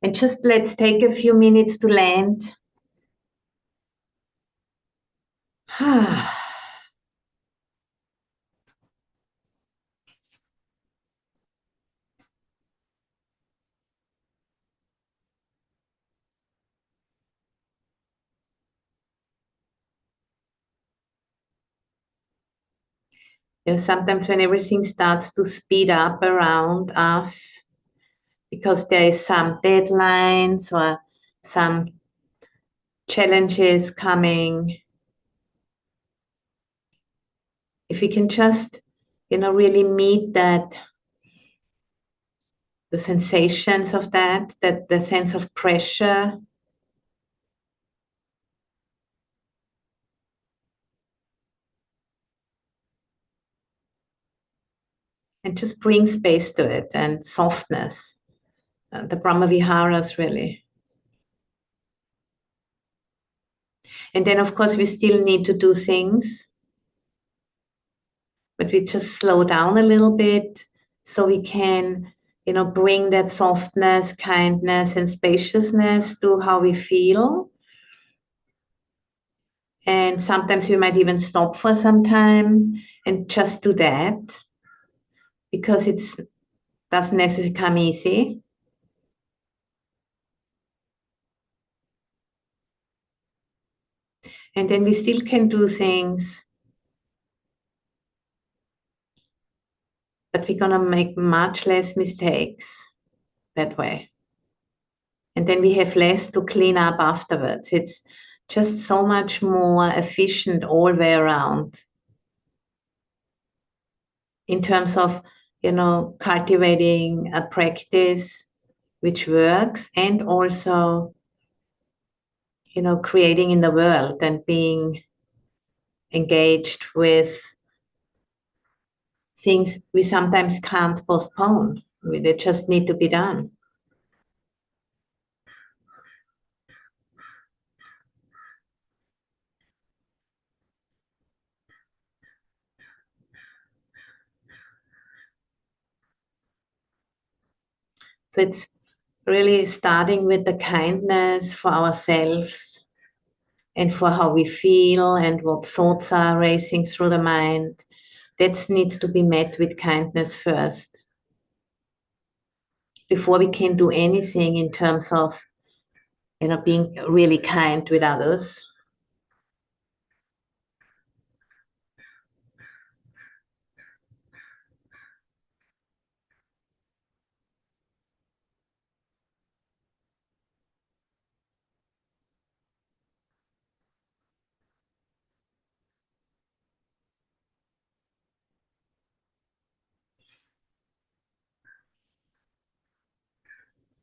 And just let's take a few minutes to land. Sometimes when everything starts to speed up around us, because there is some deadlines or some challenges coming, if we can just, really meet that, the sensations of that the sense of pressure, and just bring space to it and softness, the Brahma Viharas really. And then, of course, we still need to do things, but we just slow down a little bit so we can, bring that softness, kindness, and spaciousness to how we feel. And sometimes we might even stop for some time and just do that, because it doesn't necessarily come easy. And then we still can do things, but we're going to make much less mistakes that way. And then we have less to clean up afterwards. It's just so much more efficient all the way around in terms of, cultivating a practice which works, and also, creating in the world and being engaged with things we sometimes can't postpone. They just need to be done. So it's really starting with the kindness for ourselves and for how we feel and what thoughts are racing through the mind. That needs to be met with kindness first, before we can do anything in terms of, being really kind with others.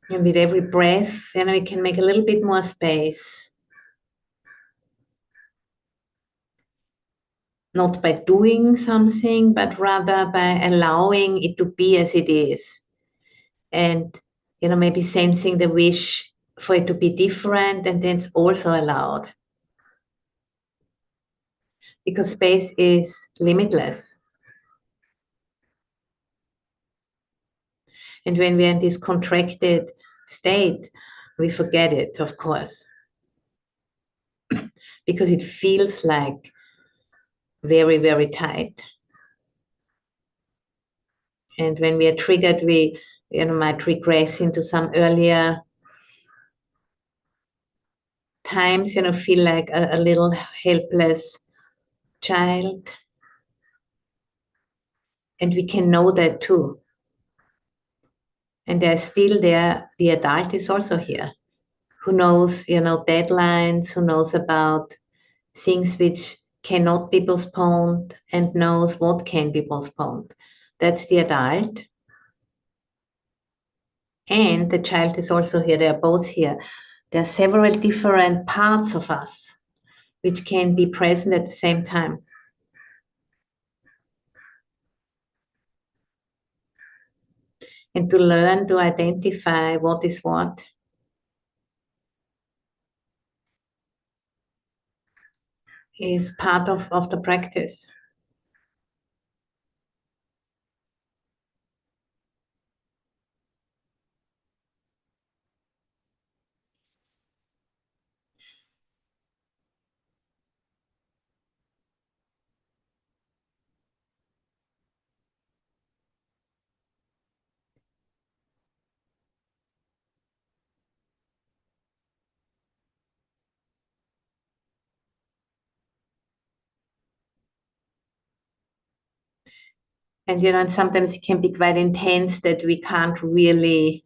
And with every breath, we can make a little bit more space. Not by doing something, but rather by allowing it to be as it is. And, maybe sensing the wish for it to be different, and then it's also allowed. Because space is limitless. And when we're in this contracted state, we forget it, of course. Because it feels like very, very tight. And when we are triggered, we might regress into some earlier times, feel like a little helpless child. And we can know that too. And there's still there, the adult is also here, who knows, deadlines, who knows about things which cannot be postponed and knows what can be postponed. That's the adult. And the child is also here. They're both here. There are several different parts of us which can be present at the same time. And to learn to identify what is what is part of the practice. And, you know, and sometimes it can be quite intense that we can't really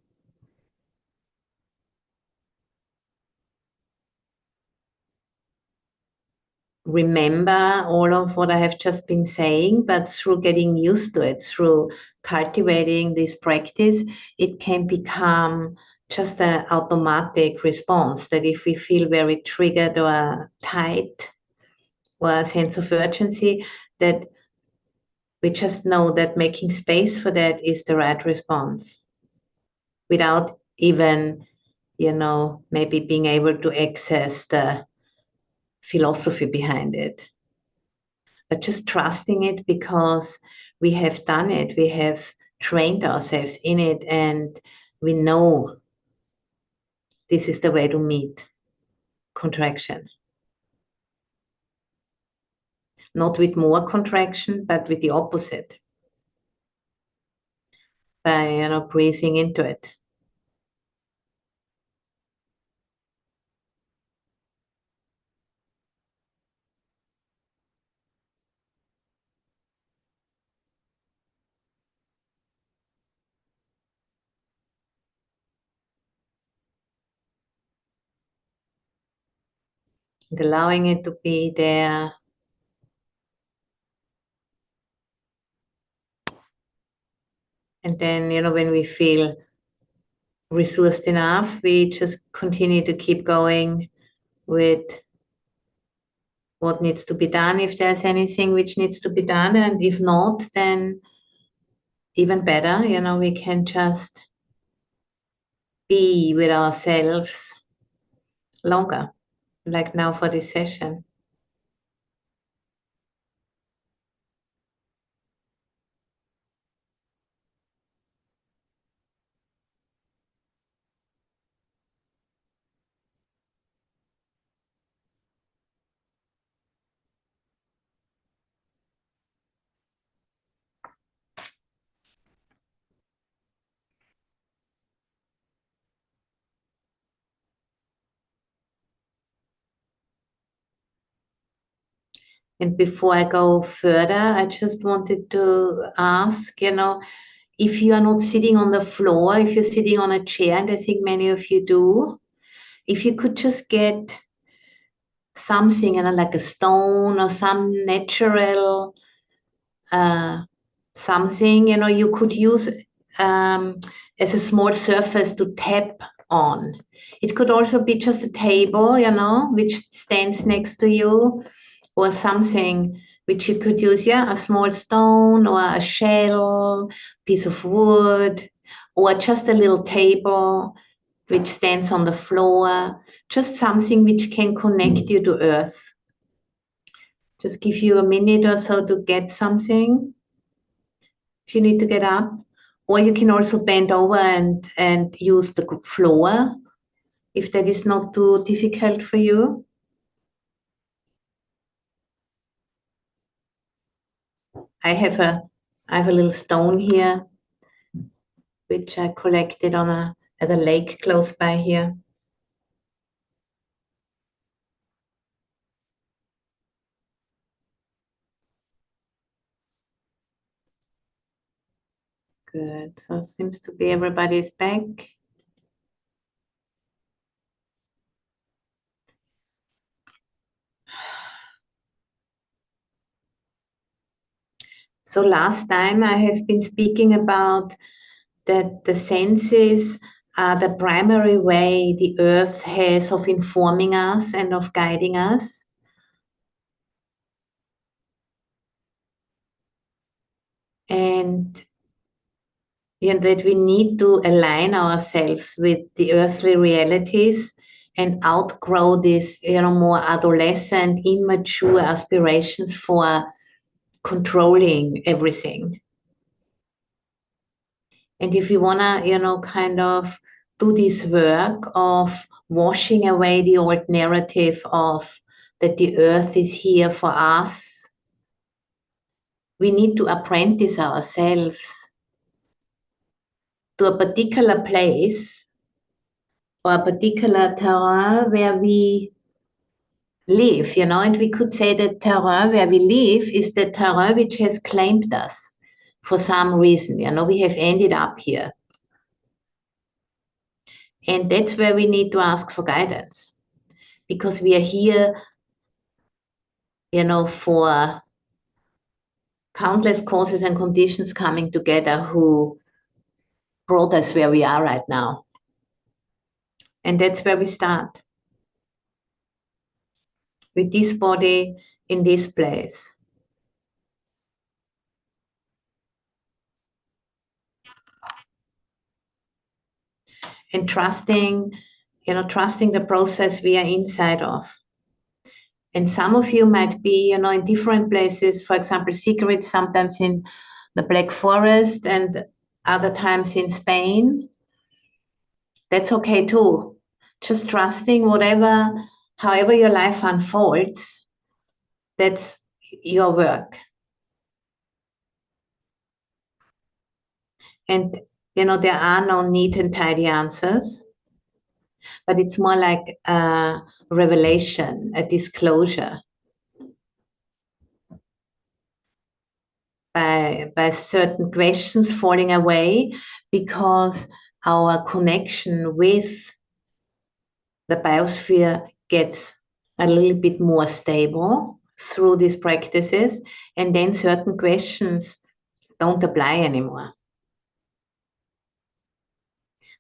remember all of what I have just been saying, but through getting used to it, through cultivating this practice, it can become just an automatic response that if we feel very triggered or tight or a sense of urgency, that we just know that making space for that is the right response without even, you know, maybe being able to access the philosophy behind it, but just trusting it because we have done it, we have trained ourselves in it, and we know this is the way to meet contraction. Not with more contraction, but with the opposite, by, you know, breathing into it. And allowing it to be there. And then, you know, when we feel resourced enough, we just continue to keep going with what needs to be done, if there's anything which needs to be done. And if not, then even better, you know, we can just be with ourselves longer, like now for this session. And before I go further, I just wanted to ask, you know, if you are not sitting on the floor, if you're sitting on a chair, and I think many of you do, if you could just get something, you know, like a stone or some natural uh, something, you know, you could use as a small surface to tap on. It could also be just a table, you know, which stands next to you, or something which you could use, yeah, a small stone or a shell, piece of wood, or just a little table which stands on the floor, just something which can connect you to earth. Just give you a minute or so to get something if you need to get up. Or you can also bend over and use the floor if that is not too difficult for you. I have a little stone here which I collected at a lake close by here. Good. So it seems to be everybody's back. So last time I have been speaking about that the senses are the primary way the earth has of informing us and of guiding us. And that we need to align ourselves with the earthly realities and outgrow this, you know, more adolescent, immature aspirations for controlling everything. And if we want to, you know, kind of do this work of washing away the old narrative of that the earth is here for us, we need to apprentice ourselves to a particular place or a particular terrain where we live, you know, and we could say that terrain where we live is the terrain which has claimed us for some reason. We have ended up here. And that's where we need to ask for guidance, because we are here, for countless causes and conditions coming together who brought us where we are right now. And that's where we start. With this body in this place. And trusting the process we are inside of. And some of you might be, in different places, for example, secrets, sometimes in the Black Forest and other times in Spain. That's okay too. Just trusting however your life unfolds, that's your work. And, there are no neat and tidy answers, but it's more like a revelation, a disclosure. By certain questions falling away, because our connection with the biosphere gets a little bit more stable through these practices, and then certain questions don't apply anymore.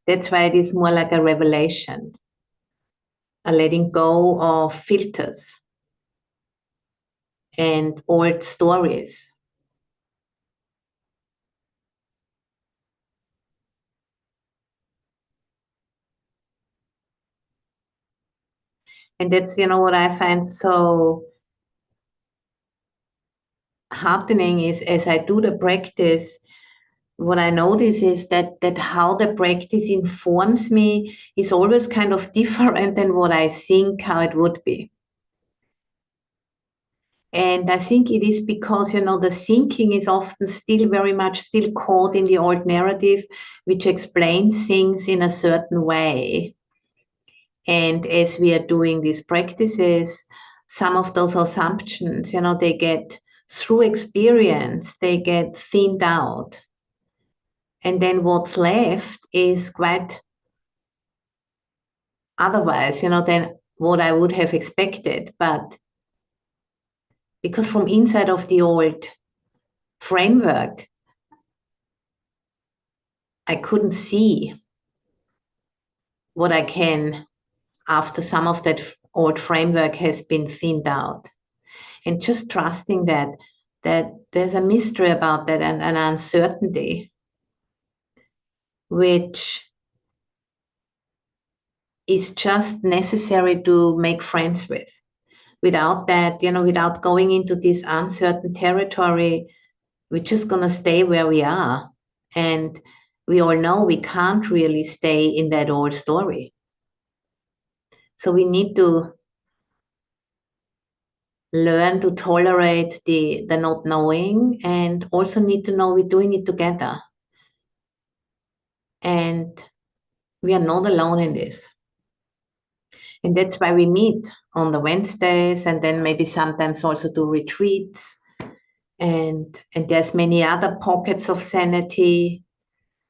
That's why it is more like a revelation, a letting go of filters and old stories. And that's, what I find so heartening is, as I do the practice, what I notice is that how the practice informs me is always kind of different than what I think how it would be. And I think it is because, the thinking is often still very much still caught in the old narrative, which explains things in a certain way. And as we are doing these practices, some of those assumptions, they get, through experience, they get thinned out. And then what's left is quite otherwise, than what I would have expected. But because from inside of the old framework, I couldn't see what I can after some of that old framework has been thinned out. And just trusting that there's a mystery about that and an uncertainty, which is just necessary to make friends with. Without that, without going into this uncertain territory, we're just going to stay where we are. And we all know we can't really stay in that old story. So we need to learn to tolerate the not knowing, and also need to know we're doing it together. And we are not alone in this. And that's why we meet on the Wednesdays, and then maybe sometimes also do retreats. And there's many other pockets of sanity,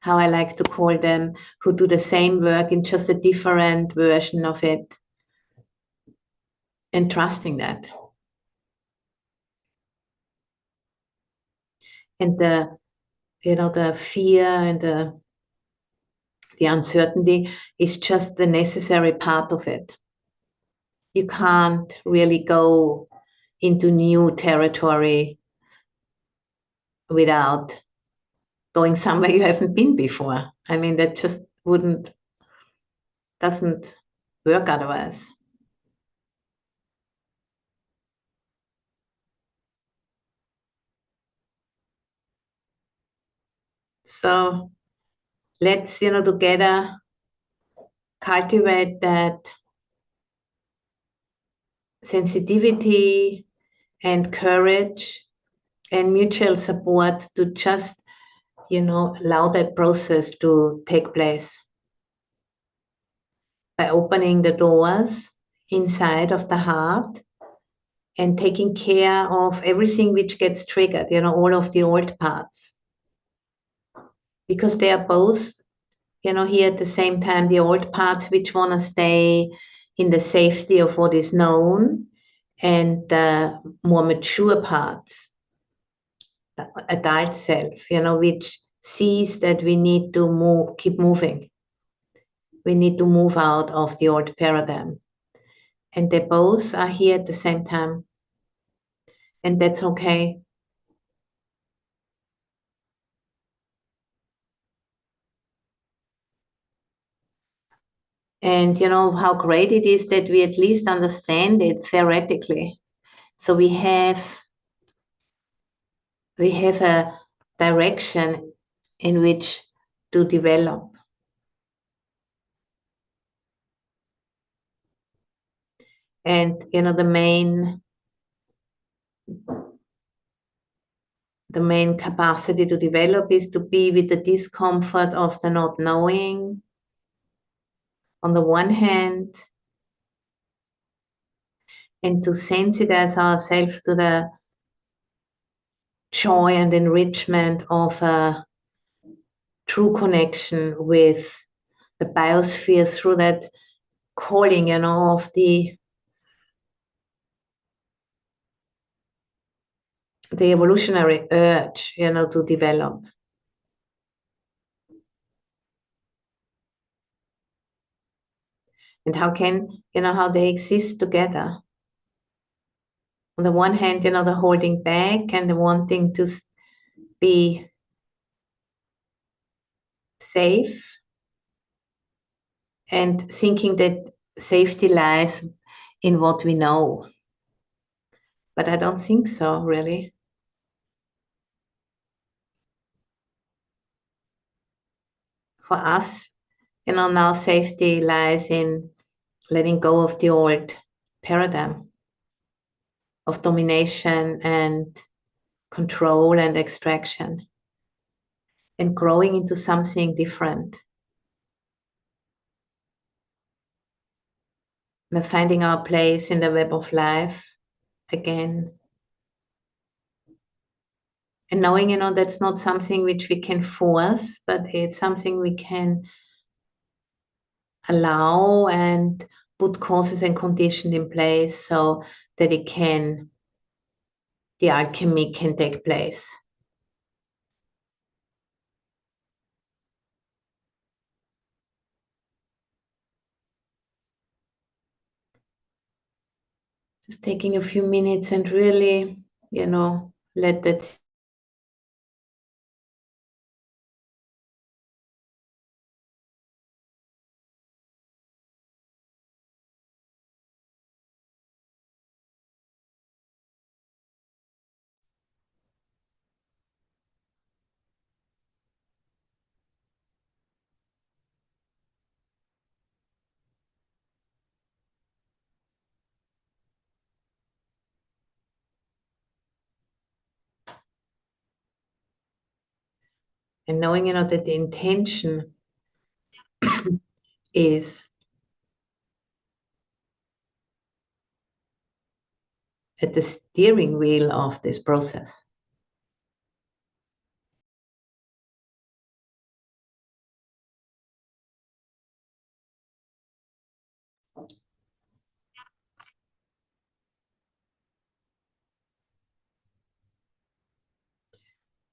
how I like to call them, who do the same work in just a different version of it. And trusting that. And the fear and the uncertainty is just the necessary part of it. You can't really go into new territory without going somewhere you haven't been before. I mean, that just doesn't work otherwise. So let's, together cultivate that sensitivity and courage and mutual support to just, allow that process to take place by opening the doors inside of the heart and taking care of everything which gets triggered, all of the old parts. because they are both, here at the same time, the old parts which want to stay in the safety of what is known, and the more mature parts, the adult self, which sees that we need to keep moving. We need to move out of the old paradigm. And they both are here at the same time. And that's okay. And how great it is that we at least understand it theoretically. So we have a direction in which to develop. And the main capacity to develop is to be with the discomfort of the not knowing on the one hand, and to sensitize ourselves to the joy and enrichment of a true connection with the biosphere through that calling, of the evolutionary urge, to develop. And how they exist together. On the one hand, the holding back and the wanting to be safe, and thinking that safety lies in what we know. But I don't think so, really. For us, now safety lies in letting go of the old paradigm of domination and control and extraction, and growing into something different. And finding our place in the web of life again. And knowing, that's not something which we can force, but it's something we can allow and put causes and conditions in place so that the alchemy can take place. Just taking a few minutes and really, let that and knowing, that the intention is at the steering wheel of this process.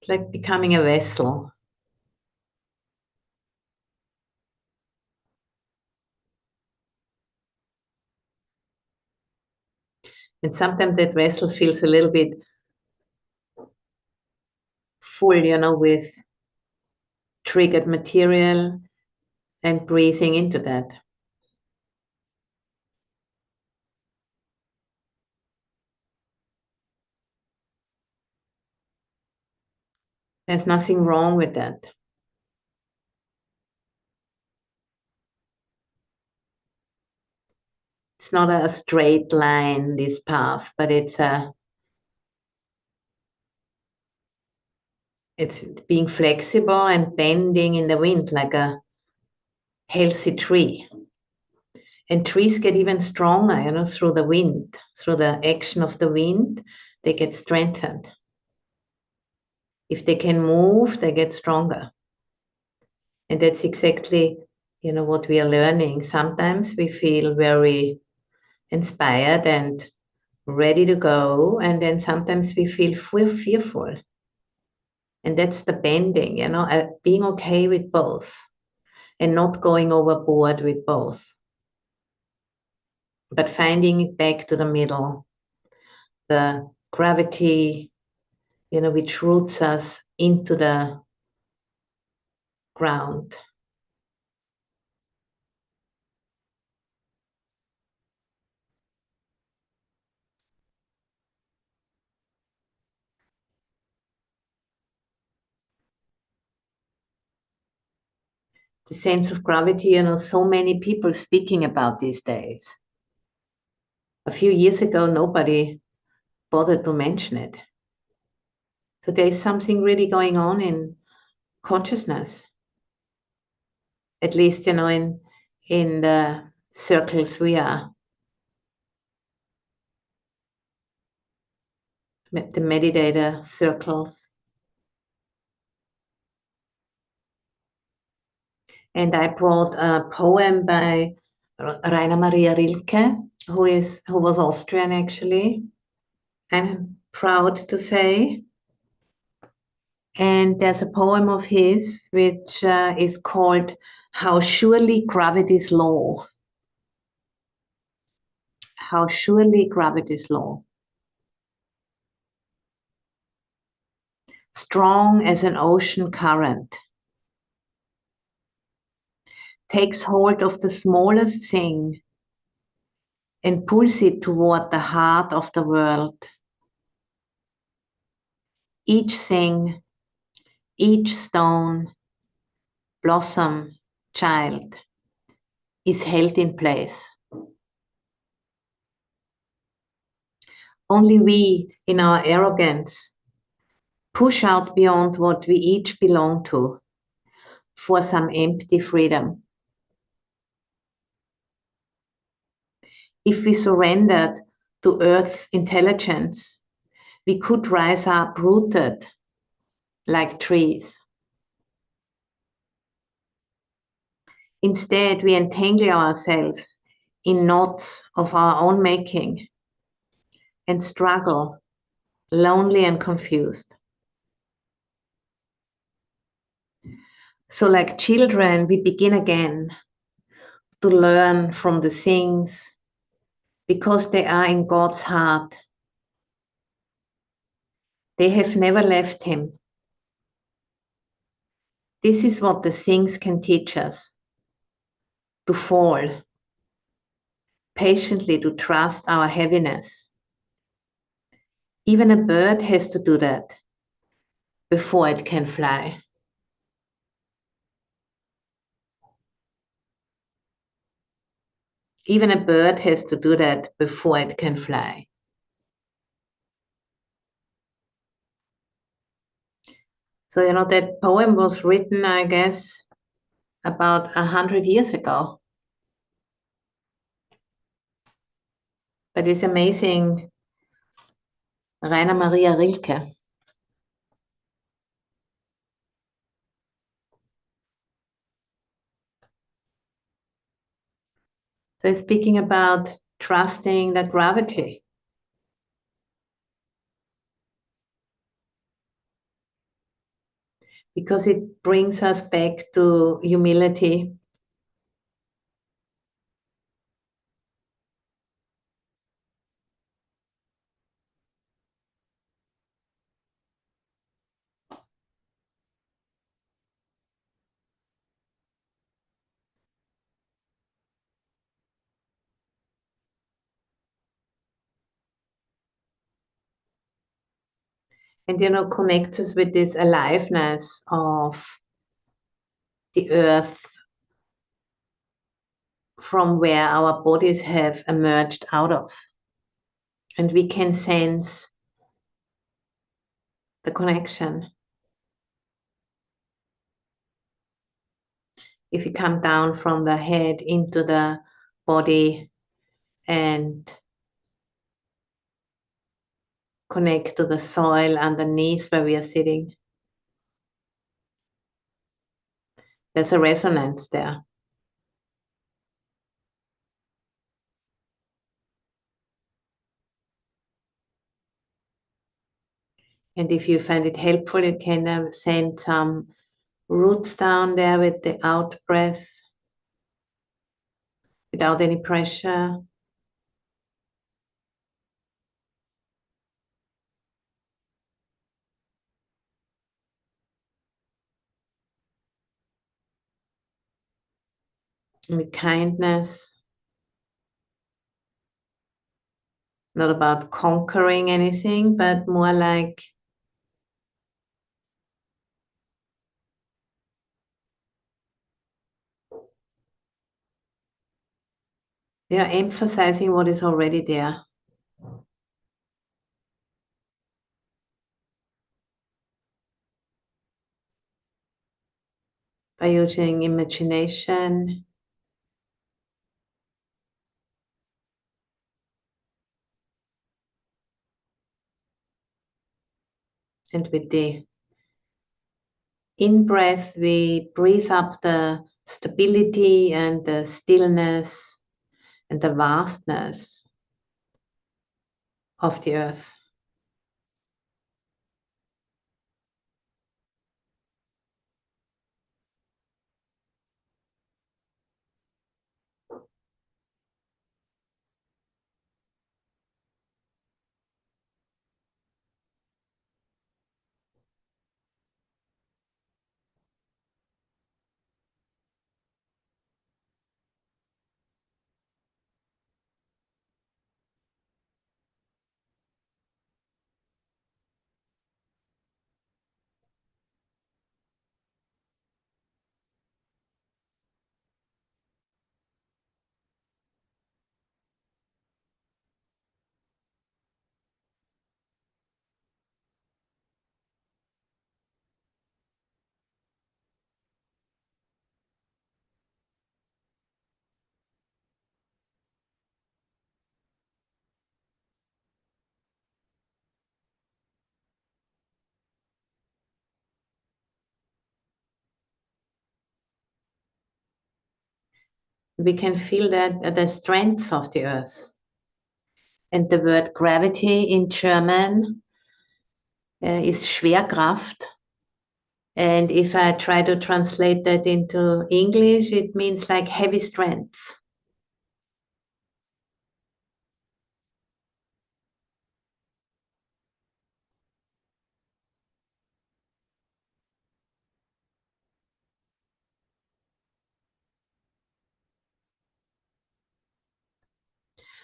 It's like becoming a vessel. And sometimes that vessel feels a little bit full, with triggered material, and breathing into that. There's nothing wrong with that. It's not a straight line, this path, but it's being flexible and bending in the wind like a healthy tree. And trees get even stronger, through the wind, through the action of the wind, they get strengthened. If they can move, they get stronger. And that's exactly, what we are learning. Sometimes we feel very inspired and ready to go, and then sometimes we feel fearful. And that's the bending, being okay with both and not going overboard with both, but finding it back to the middle, the gravity, which roots us into the ground. The sense of gravity, so many people speaking about these days. A few years ago, nobody bothered to mention it. So there's something really going on in consciousness, at least, in the circles we are, the meditator circles. And I brought a poem by Rainer Maria Rilke, who was Austrian actually. I'm proud to say. And there's a poem of his which is called How Surely Gravity's Law. How surely gravity's law. Strong as an ocean current, takes hold of the smallest thing and pulls it toward the heart of the world. Each thing, each stone, blossom, child, is held in place. Only we, in our arrogance, push out beyond what we each belong to for some empty freedom. If we surrendered to Earth's intelligence, we could rise up rooted like trees. Instead, we entangle ourselves in knots of our own making and struggle, lonely and confused. So, like children, we begin again to learn from the things because they are in God's heart. They have never left Him. This is what the things can teach us: to fall, patiently to trust our heaviness. Even a bird has to do that before it can fly. Even a bird has to do that before it can fly. So, that poem was written, I guess, about 100 years ago. But it's amazing, Rainer Maria Rilke. So speaking about trusting the gravity. Because it brings us back to humility. And, connects us with this aliveness of the earth from where our bodies have emerged out of. And we can sense the connection. If you come down from the head into the body and connect to the soil underneath where we are sitting. There's a resonance there. And if you find it helpful, you can send some roots down there with the out breath without any pressure. With kindness, not about conquering anything, but more like emphasizing what is already there. By using imagination and with the in-breath, we breathe up the stability and the stillness and the vastness of the earth. We can feel that the strength of the earth. And the word gravity in German is Schwerkraft. And if I try to translate that into English, it means like heavy strength.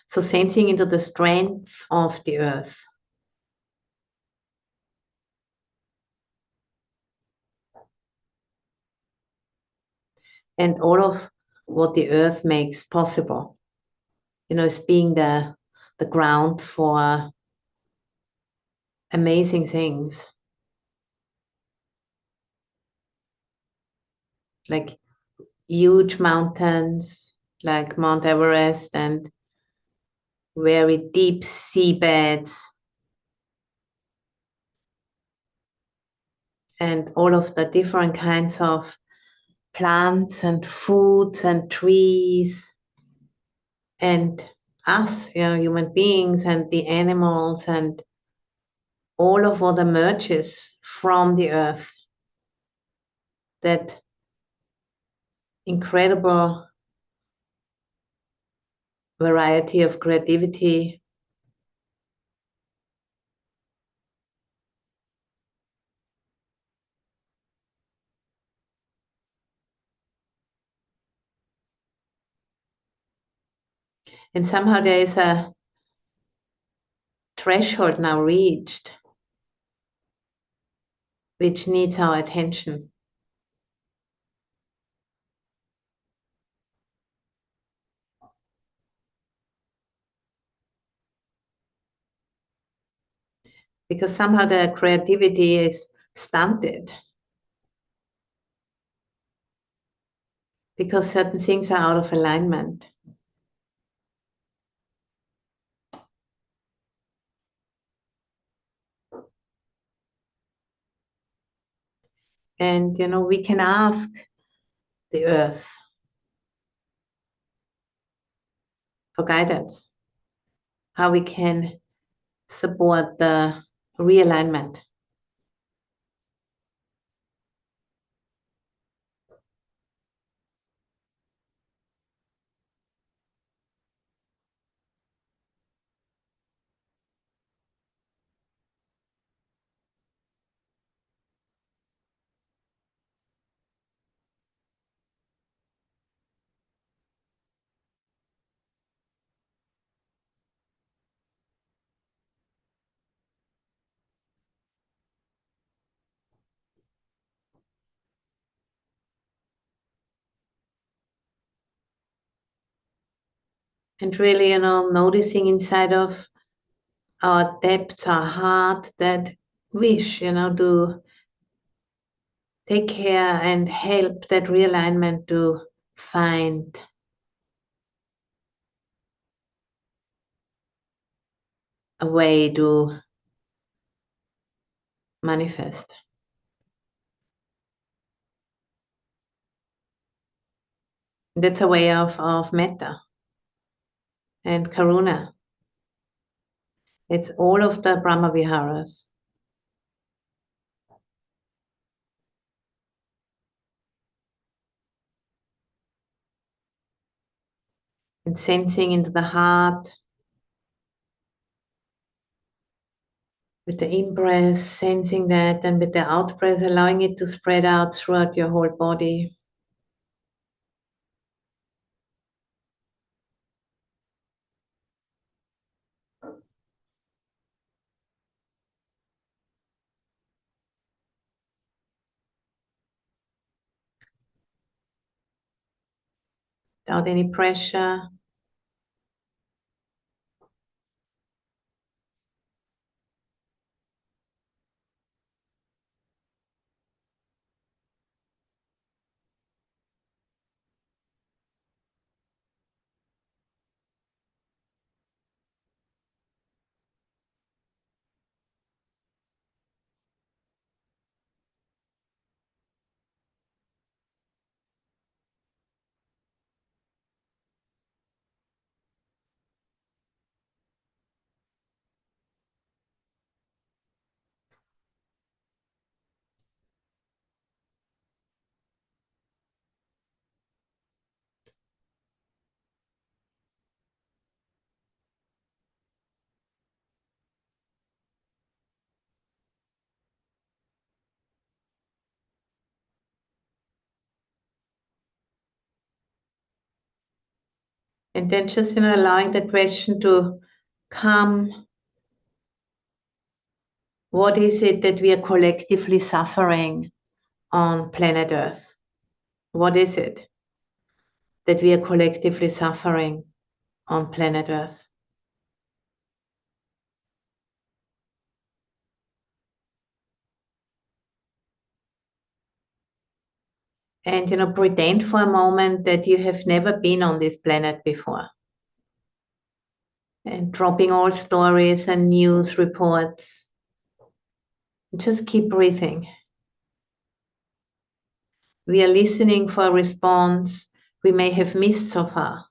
So sensing into the strength of the earth. And all of what the earth makes possible, is being the ground for amazing things. Like huge mountains, like Mount Everest, and very deep seabeds, and all of the different kinds of plants and foods and trees, and us, human beings, and the animals, and all of what emerges from the earth. That incredible variety of creativity. And somehow there is a threshold now reached which needs our attention. Because somehow the creativity is stunted. Because certain things are out of alignment. And, we can ask the earth for guidance, how we can support the realignment. And really, noticing inside of our depths, our heart, that wish, to take care and help that realignment to find a way to manifest. That's a way of metta and karuna. It's all of the Brahma Viharas. And sensing into the heart with the in-breath, sensing that, and with the out-breath, allowing it to spread out throughout your whole body. Without any pressure. And then just allowing the question to come. What is it that we are collectively suffering on planet Earth? What is it that we are collectively suffering on planet Earth? And pretend for a moment that you have never been on this planet before. And dropping all stories and news reports. Just keep breathing. We are listening for a response we may have missed so far.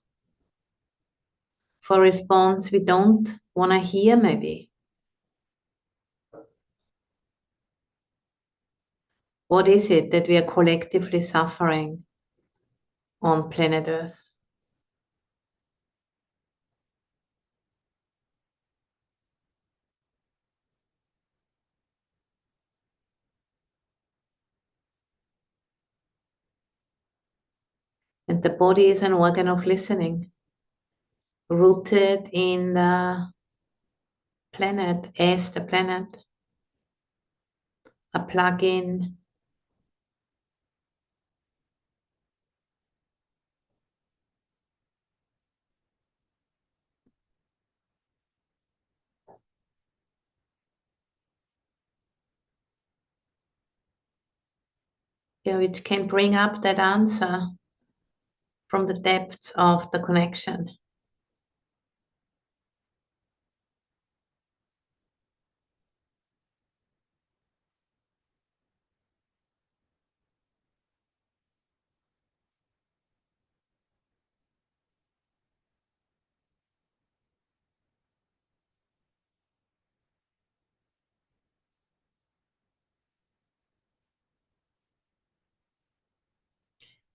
For a response we don't want to hear, maybe. What is it that we are collectively suffering on planet Earth? And the body is an organ of listening, rooted in the planet as the planet, a plug-in. Which can bring up that answer from the depths of the connection.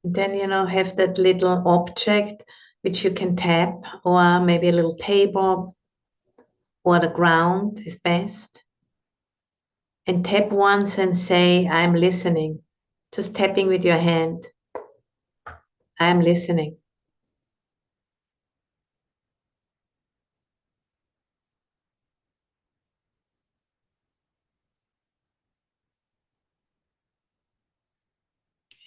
Then, have that little object which you can tap, or maybe a little table, or the ground is best. And tap once and say, I'm listening. Just tapping with your hand. I'm listening.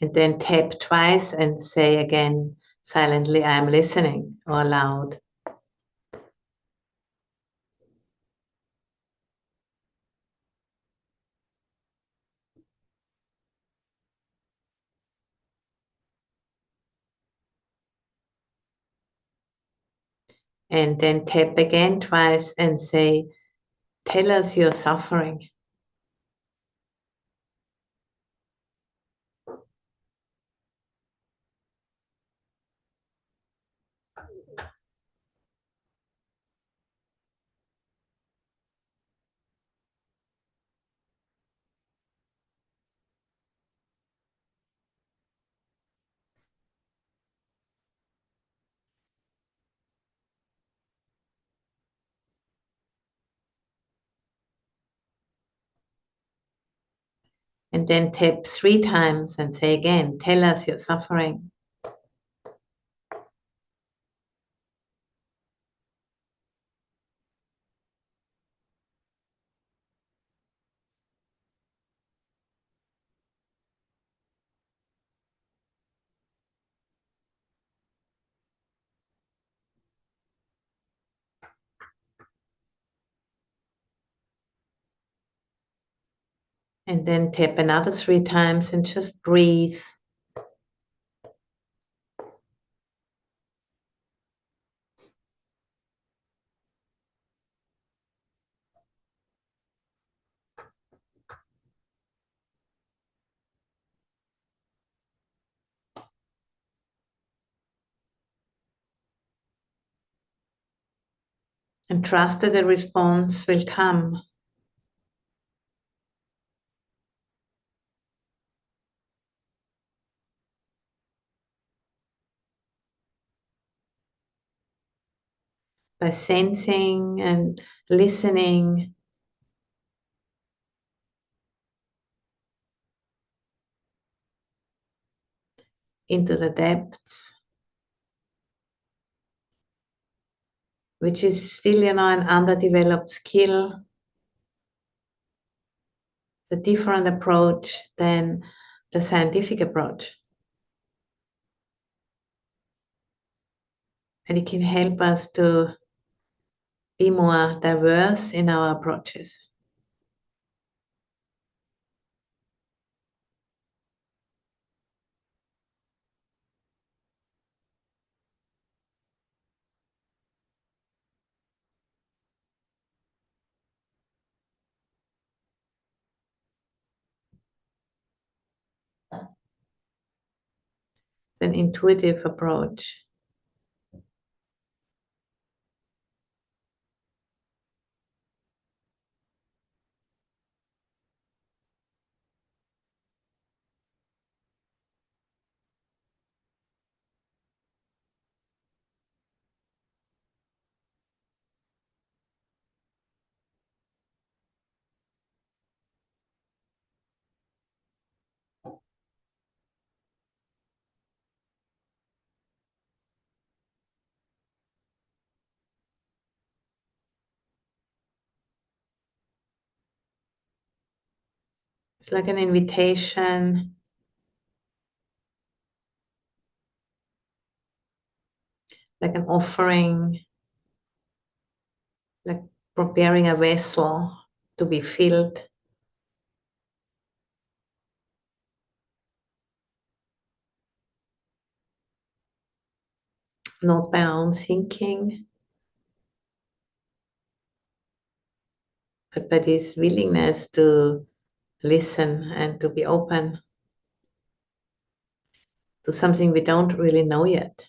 And then tap twice and say again silently, I'm listening, or loud. And then tap again twice and say, tell us you're suffering. And then tap 3 times and say again, tell us you're suffering. And then tap another 3 times and just breathe. And trust that the response will come. By sensing and listening into the depths, which is still, an underdeveloped skill, a different approach than the scientific approach. And it can help us to be more diverse in our approaches. It's an intuitive approach. It's like an invitation, like an offering, like preparing a vessel to be filled. Not by our own thinking, but by this willingness to listen and to be open to something we don't really know yet.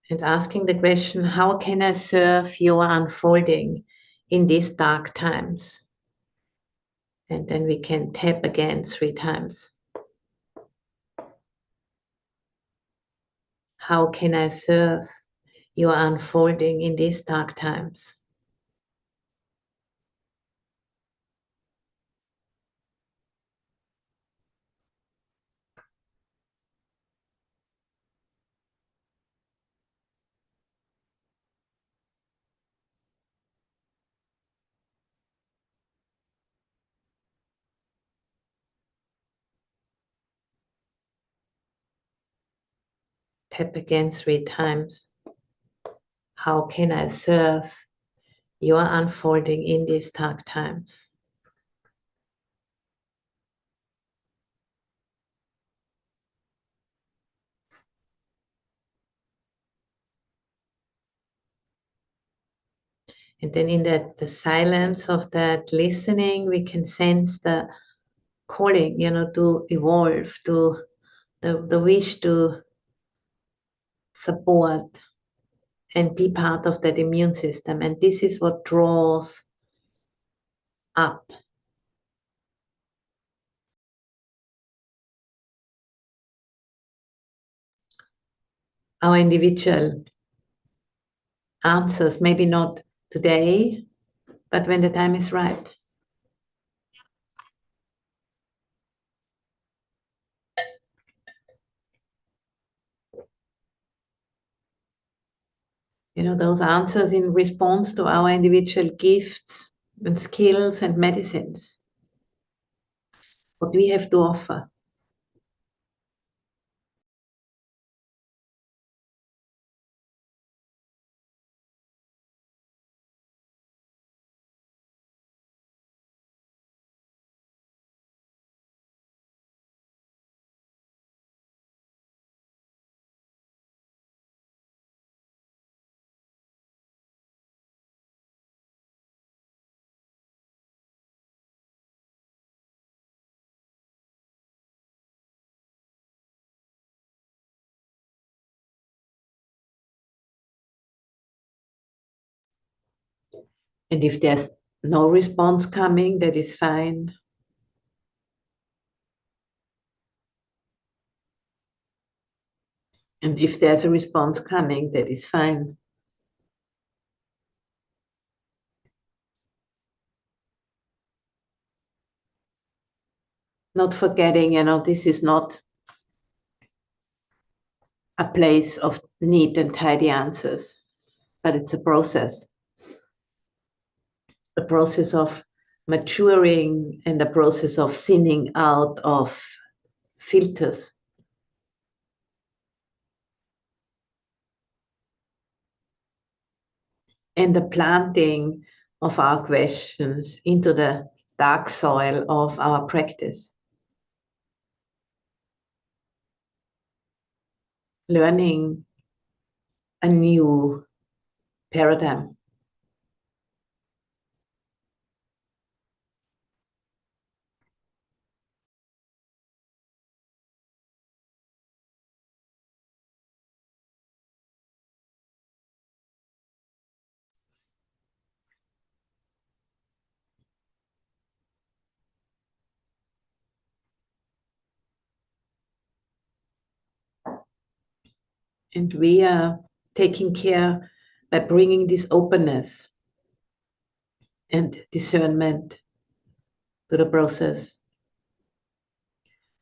And asking the question, how can I serve your unfolding in these dark times? And then we can tap again 3 times. How can I serve your unfolding in these dark times? Tap again 3 times. How can I serve your unfolding in these dark times? And then in the silence of that listening, we can sense the calling, to evolve, to the wish to support and be part of that immune system. And this is what draws up our individual answers, maybe not today, but when the time is right. Those answers in response to our individual gifts and skills and medicines, what we have to offer. And if there's no response coming, that is fine. And if there's a response coming, that is fine. Not forgetting, this is not a place of neat and tidy answers, but it's a process of maturing and a process of thinning out of filters. And the planting of our questions into the dark soil of our practice. Learning a new paradigm. And we are taking care by bringing this openness and discernment to the process.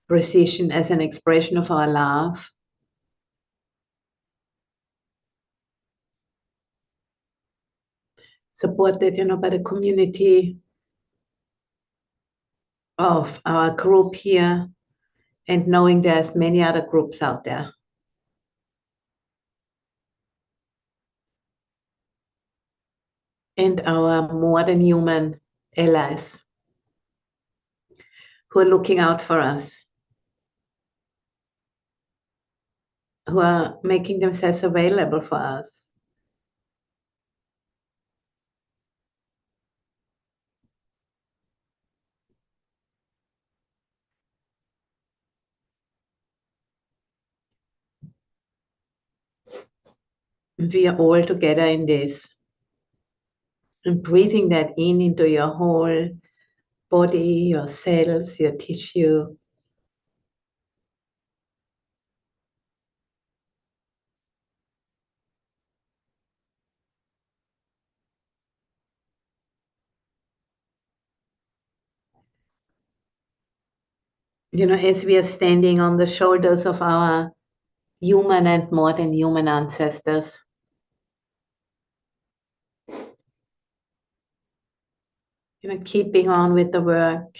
Precision as an expression of our love. Supported, by the community of our group here, and knowing there's many other groups out there. And our more than human allies who are looking out for us, who are making themselves available for us. We are all together in this. And breathing that in into your whole body, your cells, your tissue. As we are standing on the shoulders of our human and more than human ancestors. Keeping on with the work.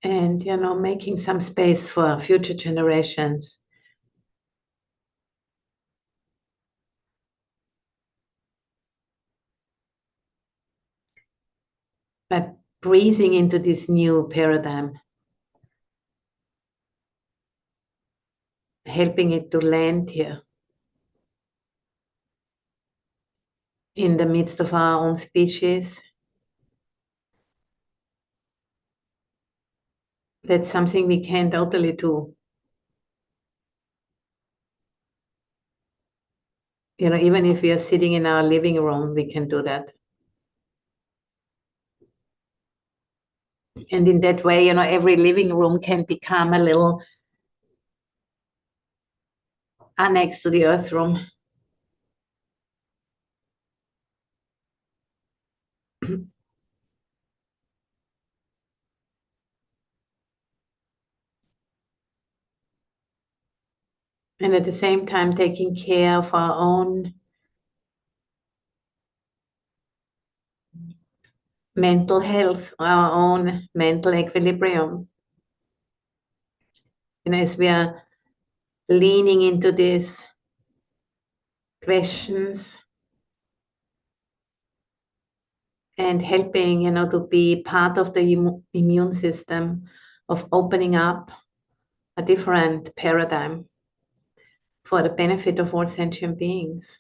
And, making some space for future generations. But breathing into this new paradigm, helping it to land here in the midst of our own species. That's something we can totally do. Even if we are sitting in our living room, we can do that. And in that way, every living room can become a little annex to the Earth Room. And at the same time, taking care of our own mental health, our own mental equilibrium. As we are leaning into these questions and helping, to be part of the immune system of opening up a different paradigm for the benefit of all sentient beings.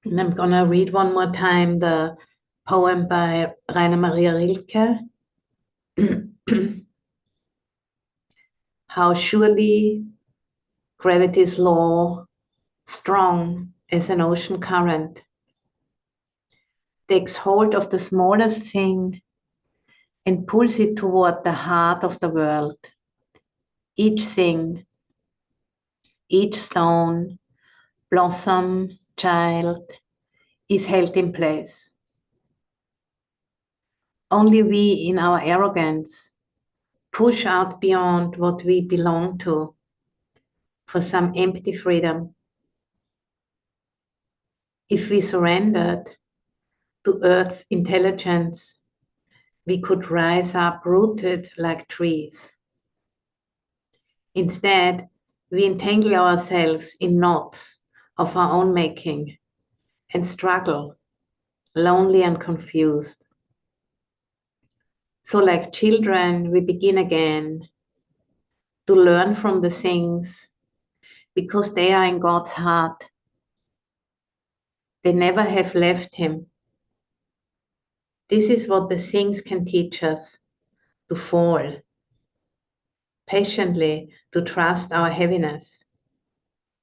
And I'm going to read one more time the poem by Rainer Maria Rilke. How surely gravity's law, strong as an ocean current, takes hold of the smallest thing and pulls it toward the heart of the world. Each thing, each stone, blossom, child, is held in place. Only we, in our arrogance, push out beyond what we belong to for some empty freedom. If we surrendered to Earth's intelligence, we could rise up rooted like trees. Instead, we entangle ourselves in knots of our own making and struggle, lonely and confused. So, like children, we begin again to learn from the things because they are in God's heart. They never have left Him. This is what the things can teach us: to fall, patiently, to trust our heaviness.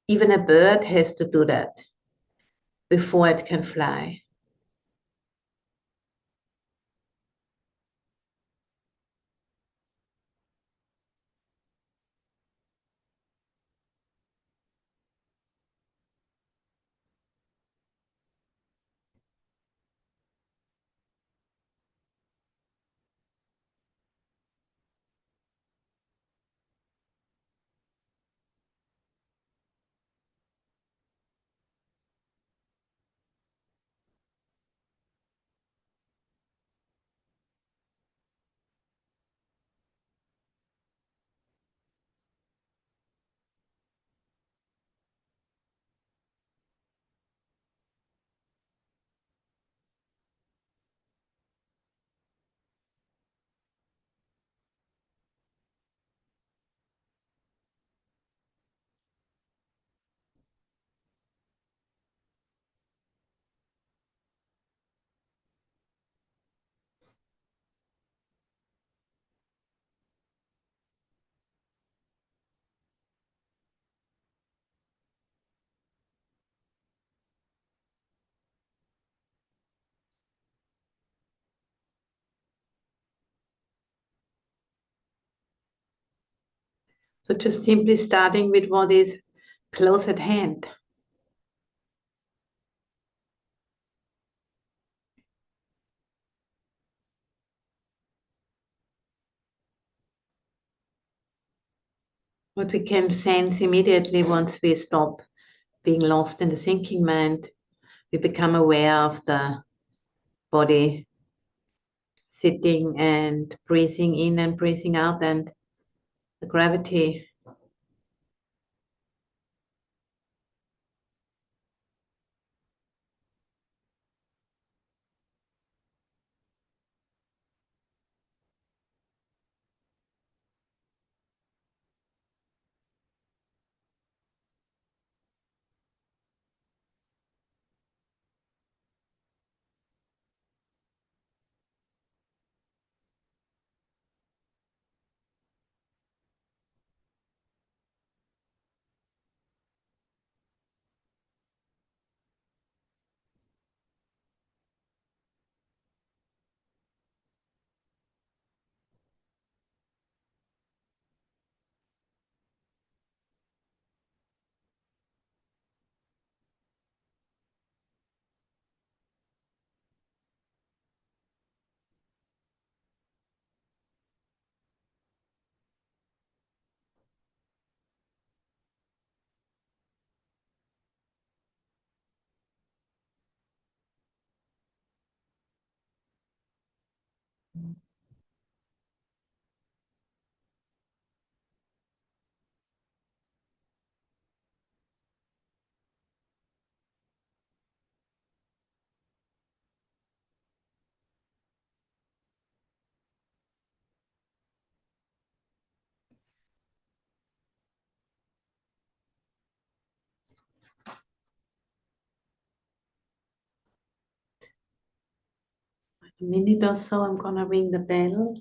Even a bird has to do that. before it can fly. So just simply starting with what is close at hand. What we can sense immediately once we stop being lost in the thinking mind, we become aware of the body sitting and breathing in and breathing out, and the gravity. A minute or so, I'm gonna ring the bell.